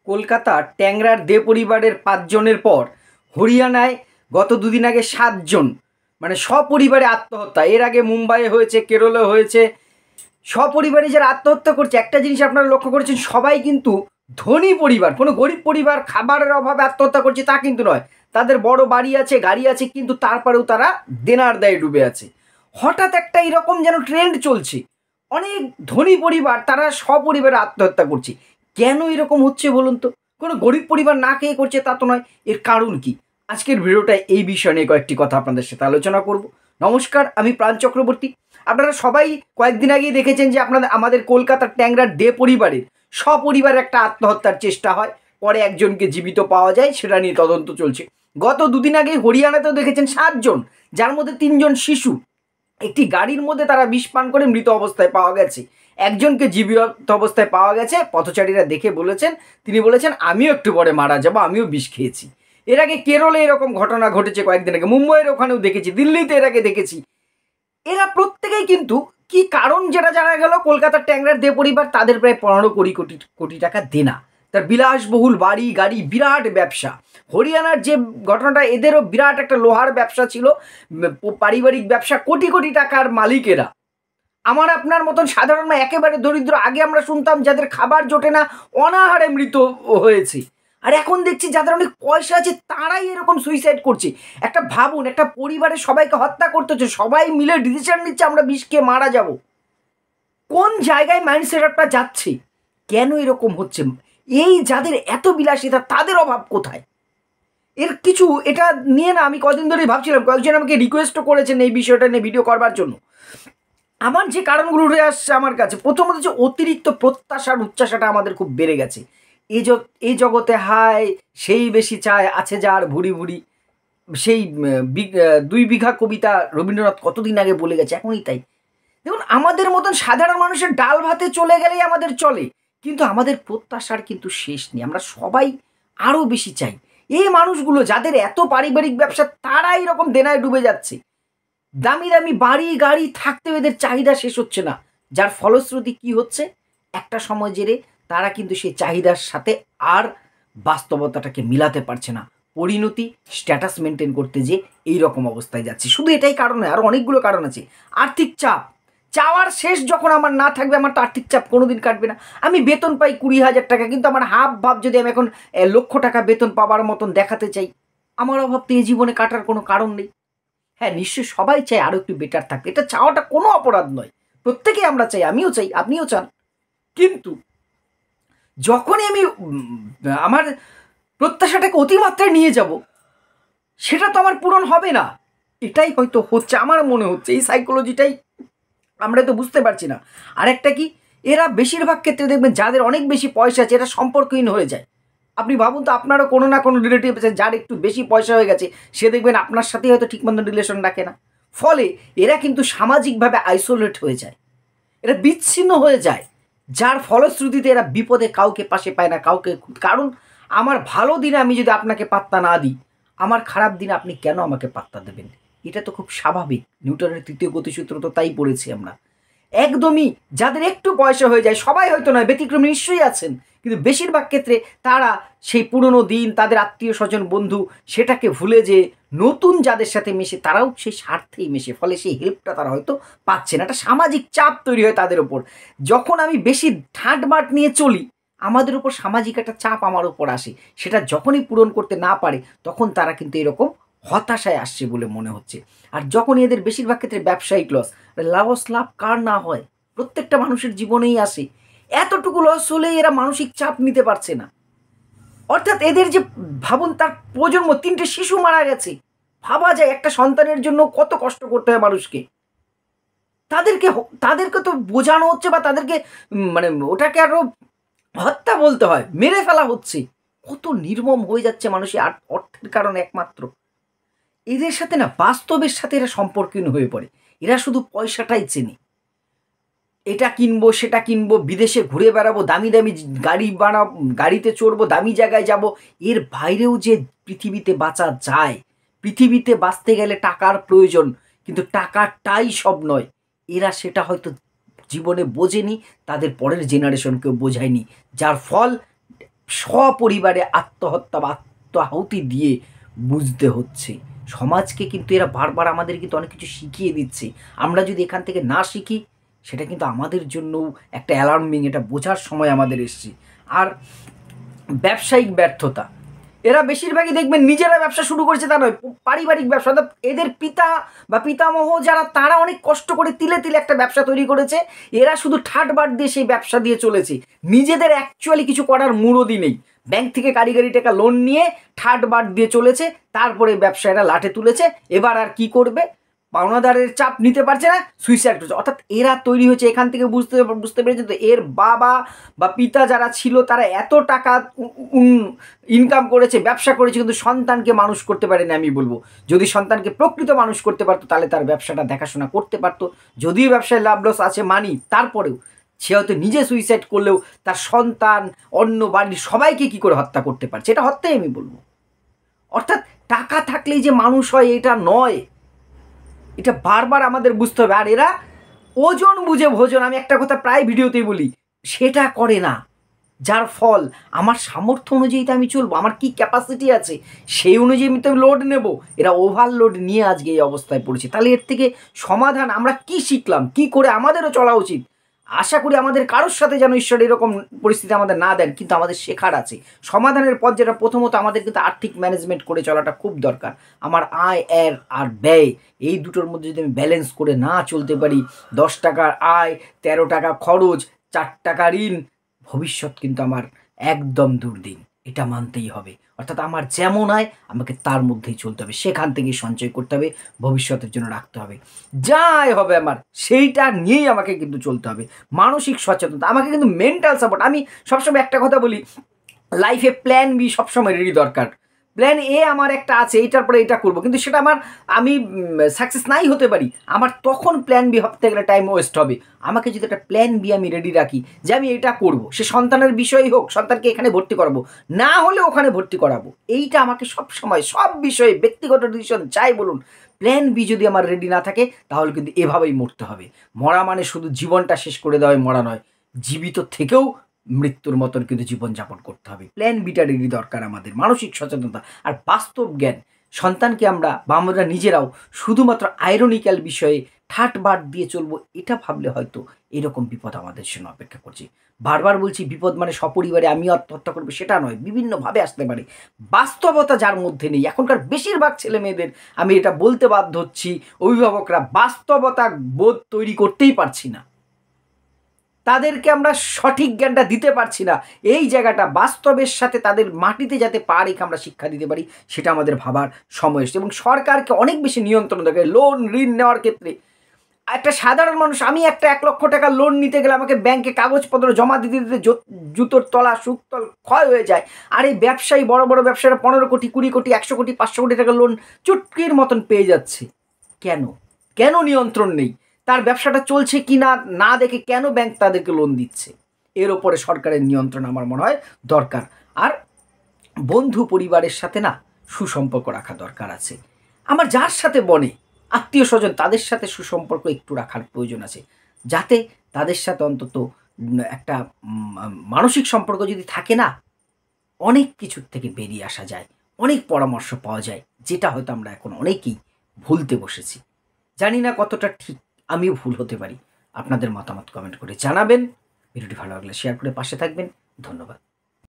কলকাতার ট্যাংরার দে পরিবারের 5 জনের পর হরিয়ানায় গত দুদিন আগে 7 জন মানে সপরিবারে আত্মহত্যা। এর আগে মুম্বাইয়ে হয়েছে, কেরলে হয়েছে। সপরিবারে যারা আত্মহত্যা করছে, একটা জিনিস আপনারা লক্ষ্য করেছেন, সবাই কিন্তু ধনী পরিবার, কোনো গরিব পরিবার খাবারের অভাবে আত্মহত্যা করছে তা কিন্তু নয়। তাদের বড় বাড়ি আছে, গাড়ি আছে, কিন্তু তারপরেও তারা দেনার দায়ে ডুবে আছে। হঠাৎ একটা এরকম যেন ট্রেন্ড চলছে, অনেক ধনী পরিবার তারা সপরিবারে আত্মহত্যা করছে। কেন এরকম হচ্ছে বলুন তো? কোনো গরিব পরিবার না খেয়ে করছে তা তো নয়। এর কারণ কি? আজকের ভিডিওটা এই বিষয় নিয়ে কয়েকটি কথা আপনাদের সাথে আলোচনা করব। নমস্কার, আমি প্রাণ চক্রবর্তী। আপনারা সবাই কয়েকদিন আগেই দেখেছেন যে আমাদের কলকাতার ট্যাংরার দে পরিবারের সপরিবারে একটা আত্মহত্যার চেষ্টা হয়, পরে একজনকে জীবিত পাওয়া যায়, সেটা নিয়ে তদন্ত চলছে। গত দুদিন আগে হরিয়ানাতেও দেখেছেন 7 জন, যার মধ্যে 3 জন শিশু। একটি গাড়ির মধ্যে তারা বিষ পান করে মৃত অবস্থায় পাওয়া গেছে। একজনকে জীবিত অবস্থায় পাওয়া গেছে, পথচারীরা দেখে বলেছেন, তিনি বলেছেন আমিও একটু পরে মারা যাবো, আমিও বিষ খেয়েছি। এর আগে কেরলে এরকম ঘটনা ঘটেছে কয়েকদিন আগে, মুম্বাইয়ের ওখানেও দেখেছি, দিল্লিতে এর আগে দেখেছি। এরা প্রত্যেকেই কিন্তু কি কারণ যেটা জানা গেল, কলকাতার ট্যাংরার দে পরিবার, তাদের প্রায় 15 কোটি টাকা দেনা, তার বিলাসবহুল বাড়ি গাড়ি, বিরাট ব্যবসা। হরিয়ানার যে ঘটনাটা, এদেরও বিরাট একটা লোহার ব্যবসা ছিল, পারিবারিক ব্যবসা, কোটি কোটি টাকার মালিকেরা। আমার আপনার মতন সাধারণ একেবারে দরিদ্র, আগে আমরা শুনতাম যাদের খাবার জোটে না অনাহারে মৃত হয়েছে, আর এখন দেখছি যাদের অনেক পয়সা আছে তারাই এরকম সুইসাইড করছে। একটা ভাবুন, একটা পরিবারের সবাইকে হত্যা করতে হচ্ছে, সবাই মিলে ডিসিশন নিচ্ছে আমরা বিষ খেয়ে মারা যাব। কোন জায়গায় মাইন্ডসেট আপটা যাচ্ছে? কেন এরকম হচ্ছে? এই যাদের এত বিলাসিতা, তাদের অভাব কোথায়? এর কিছু এটা নিয়ে না আমি কদিন ধরেই ভাবছিলাম, কয়েকজন আমাকে রিকোয়েস্টও করেছেন এই বিষয়টা নিয়ে ভিডিও করবার জন্য। আমার যে কারণগুলো উঠে আসছে আমার কাছে, প্রথমত হচ্ছে অতিরিক্ত প্রত্যাশার উচ্চাসাটা আমাদের খুব বেড়ে গেছে। এই জগতে হায় সেই বেশি চায়, আছে যার ভুরি ভুরি, সেই 2 বিঘা কবিতা রবীন্দ্রনাথ কতদিন আগে বলে গেছে, এখনই তাই। দেখুন, আমাদের মতন সাধারণ মানুষের ডাল ভাতে চলে গেলেই আমাদের চলে, কিন্তু আমাদের প্রত্যাশার কিন্তু শেষ নেই। আমরা সবাই আরও বেশি চাই। এই মানুষগুলো যাদের এত পারিবারিক ব্যবসা, তারা এরকম দেনায় ডুবে যাচ্ছে। দামি দামি বাড়ি গাড়ি থাকতেও এদের চাহিদা শেষ হচ্ছে না, যার ফলশ্রুতি কি হচ্ছে, একটা সময় জেরে তারা কিন্তু সেই চাহিদার সাথে আর বাস্তবতাটাকে মিলাতে পারছে না। পরিণতি স্ট্যাটাস মেনটেন করতে যে এই রকম অবস্থায় যাচ্ছে। শুধু এটাই কারণ নয়, আরও অনেকগুলো কারণ আছে। আর্থিক চাপ, চাওয়ার শেষ যখন আমার না থাকবে, আমার তো আর্থিক চাপ কোনোদিন কাটবে না। আমি বেতন পাই 20,000 টাকা, কিন্তু আমার হাফ ভাব যদি আমি এখন 1,00,000 টাকা বেতন পাওয়ার মতন দেখাতে চাই, আমার অভাব তো এই জীবনে কাটার কোনো কারণ নেই। হ্যাঁ, নিশ্চয়ই সবাই চাই আরও একটু বেটার থাকবে, এটা চাওয়াটা কোনো অপরাধ নয়, প্রত্যেকেই আমরা চাই, আমিও চাই, আপনিও চান। কিন্তু যখনই আমি আমার প্রত্যাশাটাকে অতিমাত্রায় নিয়ে যাব, সেটা তো আমার পূরণ হবে না। এটাই হয়তো হচ্ছে, আমার মনে হচ্ছে এই সাইকোলজিটাই আমরা তো বুঝতে পারছি না। আরেকটা কি, এরা বেশিরভাগ ক্ষেত্রে দেখবেন যাদের অনেক বেশি পয়সা আছে, এরা সম্পর্কহীন হয়ে যায়। আপনি ভাবুন তো, আপনারও কোনো না কোনো রিলেটিভ আছে যার একটু বেশি পয়সা হয়ে গেছে, সে দেখবেন আপনার সাথেই হয়তো ঠিক মতো রিলেশন রাখে না। ফলে এরা কিন্তু সামাজিকভাবে আইসোলেট হয়ে যায়, এরা বিচ্ছিন্ন হয়ে যায়, যার ফলশ্রুতিতে এরা বিপদে কাউকে পাশে পায় না, কাউকে। কারণ আমার ভালো দিনে আমি যদি আপনাকে পাত্তা না দিই, আমার খারাপ দিনে আপনি কেন আমাকে পাত্তা দেবেন? এটা তো খুব স্বাভাবিক। নিউটনের 3য় গতিসূত্র তো তাই পড়েছি আমরা। একদমই যাদের একটু পয়সা হয়ে যায়, সবাই হয়তো নয়, ব্যতিক্রম নিশ্চয়ই আছেন, কিন্তু বেশিরভাগ ক্ষেত্রে তারা সেই পুরনো দিন, তাদের আত্মীয় স্বজন বন্ধু, সেটাকে ভুলে যে নতুন যাদের সাথে মেশে, তারাও সেই স্বার্থেই মেশে, ফলে সেই হেল্পটা তারা হয়তো পাচ্ছে না। একটা সামাজিক চাপ তৈরি হয় তাদের ওপর। যখন আমি বেশি ঠাটবাট নিয়ে চলি, আমাদের উপর সামাজিক একটা চাপ আমার উপর আসে, সেটা যখনই পূরণ করতে না পারে, তখন তারা কিন্তু এরকম হতাশায় আসছে বলে মনে হচ্ছে। আর যখন এদের বেশিরভাগ ক্ষেত্রে ব্যবসায়িক লস, লস লাভ কার না হয়? প্রত্যেকটা মানুষের জীবনেই আসে। এতটুকু লস হলে এরা মানসিক চাপ নিতে পারছে না। অর্থাৎ এদের যে, ভাবুন, তার প্রজন্ম 3টে শিশু মারা গেছে। ভাবা যায় একটা সন্তানের জন্য কত কষ্ট করতে হয় মানুষকে। তাদেরকে তো বোঝানো হচ্ছে, বা তাদেরকে মানে ওটাকে আরো হত্যা বলতে হয়, মেরে ফেলা হচ্ছে। কত নির্মম হয়ে যাচ্ছে মানুষের অর্থের কারণে একমাত্র। এদের সাথে না, বাস্তবের সাথে এরা সম্পর্কহীন হয়ে পড়ে। এরা শুধু পয়সাটাই চেনে। এটা কিনবো, সেটা কিনবো, বিদেশে ঘুরে বেড়াবো, দামি দামি গাড়িতে চড়বো, দামি জায়গায় যাব। এর বাইরেও যে পৃথিবীতে বাঁচা যায়, পৃথিবীতে বাঁচতে গেলে টাকার প্রয়োজন, কিন্তু টাকাটাই সব নয়। এরা সেটা হয়তো জীবনে বোঝেনি, তাদের পরের জেনারেশনকেও বোঝায়নি, যার ফল সপরিবারে আত্মহত্যা বা আত্মাহুতি দিয়ে বুঝতে হচ্ছে। সমাজকে কিন্তু এরা বারবার আমাদের কিন্তু অনেক কিছু শিখিয়ে দিচ্ছে। আমরা যদি এখান থেকে না শিখি, সেটা কিন্তু আমাদের জন্যও একটা অ্যালার্মিং, এটা বোঝার সময় আমাদের এসছে। আর ব্যবসায়িক ব্যর্থতা, এরা বেশিরভাগই দেখবেন নিজেরা ব্যবসা শুরু করেছে তা নয়, পারিবারিক ব্যবসা। অর্থাৎ এদের পিতা বা পিতামহ যারা, তারা অনেক কষ্ট করে তিলে তিলে একটা ব্যবসা তৈরি করেছে, এরা শুধু ঠাটবাট দিয়ে সেই ব্যবসা দিয়ে চলেছে। নিজেদের অ্যাকচুয়ালি কিছু করার মুরদি নেই। ব্যাংক থেকে কারিগরি টাকা লোন নিয়ে ঠাটবাট দিয়ে চলেছে, তারপরে ব্যবসা এরা লাটে তুলেছে। এবার আর কি করবে, পাওনাদারের চাপ নিতে পারছে না, সুইসাইড করছে। অর্থাৎ এরা তৈরি হয়েছে এখান থেকে বুঝতে পেরেছে তো এর বাবা বা পিতা যারা ছিল তারা এত টাকা ইনকাম করেছে, ব্যবসা করেছে, কিন্তু সন্তানকে মানুষ করতে পারেনি। আমি বলবো যদি সন্তানকে প্রকৃত মানুষ করতে পারতো, তাহলে তার ব্যবসাটা দেখাশোনা করতে পারতো। যদিও ব্যবসায় লাভ লস আছে মানি, তারপরেও সে হয়তো নিজে সুইসাইড করলেও তার সন্তান, অন্য বাড়ির সবাইকে কি করে হত্যা করতে পারছে, এটা হত্যাই আমি বলবো। অর্থাৎ টাকা থাকলেই যে মানুষ হয় এটা নয়, এটা বারবার আমাদের বুঝতে হবে। আর এরা ওজন বুঝে ভোজন, আমি একটা কথা প্রায় ভিডিওতেই বলি, সেটা করে না। যার ফল আমার সামর্থ্য অনুযায়ী তো আমি চলবো, আমার কি ক্যাপাসিটি আছে সেই অনুযায়ী আমি তো লোড নেব। এরা ওভারলোড নিয়ে আজকে এই অবস্থায় পড়েছে। তাহলে এর থেকে সমাধান আমরা কি শিখলাম, কি করে আমাদেরও চলা উচিত? আশা করি আমাদের কারোর সাথে যেন ঈশ্বর এরকম পরিস্থিতি আমাদের না দেন, কিন্তু আমাদের শেখার আছে সমাধানের পথ। যেটা প্রথমত আমাদের কিন্তু আর্থিক ম্যানেজমেন্ট করে চলাটা খুব দরকার। আমার আয় আর ব্যয়, এই দুটোর মধ্যে যদি আমি ব্যালেন্স করে না চলতে পারি, 10 টাকার আয়, 13 টাকা খরচ, 4 টাকা ঋণ, ভবিষ্যৎ কিন্তু আমার একদম দুর্দিন, এটা মানতেই হবে। অর্থাৎ আমার যেমন আয় আমাকে তার মধ্যেই চলতে হবে, সেখান থেকেই সঞ্চয় করতে হবে, ভবিষ্যতের জন্য রাখতে হবে। যা আয় হবে আমার সেইটা নিয়েই আমাকে কিন্তু চলতে হবে। মানসিক সচেতনতা, আমাকে কিন্তু মেন্টাল সাপোর্ট। আমি সবসময় একটা কথা বলি, লাইফে প্ল্যান বি সবসময় রেডি দরকার। প্ল্যান এ আমার একটা আছে, এইটার পরে এটা করবো, কিন্তু সেটা আমি সাকসেস নাই হতে পারি, আমার তখন প্ল্যান বি ভাবতে গেলে টাইম ওয়েস্ট হবে। আমাকে যদি একটা প্ল্যান বি আমি রেডি রাখি যে আমি এটা করব, সে সন্তানের বিষয়ই হোক, সন্তানকে এখানে ভর্তি করাবো, না হলে ওখানে ভর্তি করাবো, এইটা আমাকে সব সময় সব বিষয়ে, ব্যক্তিগত ডিসিশন চাই বলুন, প্ল্যান বি যদি আমার রেডি না থাকে, তাহলে কিন্তু এভাবেই মরতে হবে। মরা মানে শুধু জীবনটা শেষ করে দেওয়াই মরা নয়, জীবিত থেকেও মৃত্যুর মতন কিন্তু জীবনযাপন করতে হবে। প্ল্যান বিটা রেডি দরকার আমাদের, মানসিক সচেতনতা আর বাস্তব জ্ঞান। সন্তানকে আমরা বা আমরা নিজেরাও শুধুমাত্র আইরনিক্যাল বিষয়ে ঠাটবাট দিয়ে চলবো, এটা ভাবলে হয়তো এরকম বিপদ আমাদের জন্য অপেক্ষা করছে। বারবার বলছি, বিপদ মানে সপরিবারে আমি আত্মহত্যা করবো সেটা নয়, বিভিন্নভাবে আসতে পারে। বাস্তবতা যার মধ্যে নেই, এখনকার বেশিরভাগ ছেলে মেয়েদের আমি এটা বলতে বাধ্য হচ্ছি, অভিভাবকরা বাস্তবতা বোধ তৈরি করতেই পারছি না, তাদেরকে আমরা সঠিক জ্ঞানটা দিতে পারছি না। এই জায়গাটা বাস্তবের সাথে তাদের মাটিতে যাতে পা রেখে আমরা শিক্ষা দিতে পারি, সেটা আমাদের ভাবার সময় এসেছে। এবং সরকারকে অনেক বেশি নিয়ন্ত্রণ দরকার লোন ঋণ নেওয়ার ক্ষেত্রে। একটা সাধারণ মানুষ, আমি একটা 1 লক্ষ টাকা লোন নিতে গেলে আমাকে ব্যাংকে কাগজপত্র জমা দিতে দিতে জুতোর তলা সুকতল ক্ষয় হয়ে যায়। আর এই ব্যবসায়ী, বড় বড় ব্যবসায়ীরা 15 কোটি, 20 কোটি, 100 কোটি, 500 কোটি টাকা লোন চুটকির মতন পেয়ে যাচ্ছে। কেন? কেন নিয়ন্ত্রণ নেই? তার ব্যবসাটা চলছে কি না না দেখে কেন ব্যাংক তাদেরকে লোন দিচ্ছে? এর ওপরে সরকারের নিয়ন্ত্রণ আমার মনে হয় দরকার। আর বন্ধু পরিবারের সাথে না সুসম্পর্ক রাখা দরকার আছে। আমার যার সাথে বনে আত্মীয় স্বজন, তাদের সাথে সুসম্পর্ক একটু রাখার প্রয়োজন আছে, যাতে তাদের সাথে অন্তত একটা মানসিক সম্পর্ক যদি থাকে না, অনেক কিছুর থেকে বেরিয়ে আসা যায়, অনেক পরামর্শ পাওয়া যায়, যেটা হয়তো আমরা এখন অনেকেই ভুলতে বসেছি। জানি না কতটা ঠিক, আমিও ভুল হতে পারি। আপনাদের মতামত কমেন্ট করে জানাবেন। ভিডিওটি ভালো লাগলে শেয়ার করে পাশে থাকবেন। ধন্যবাদ।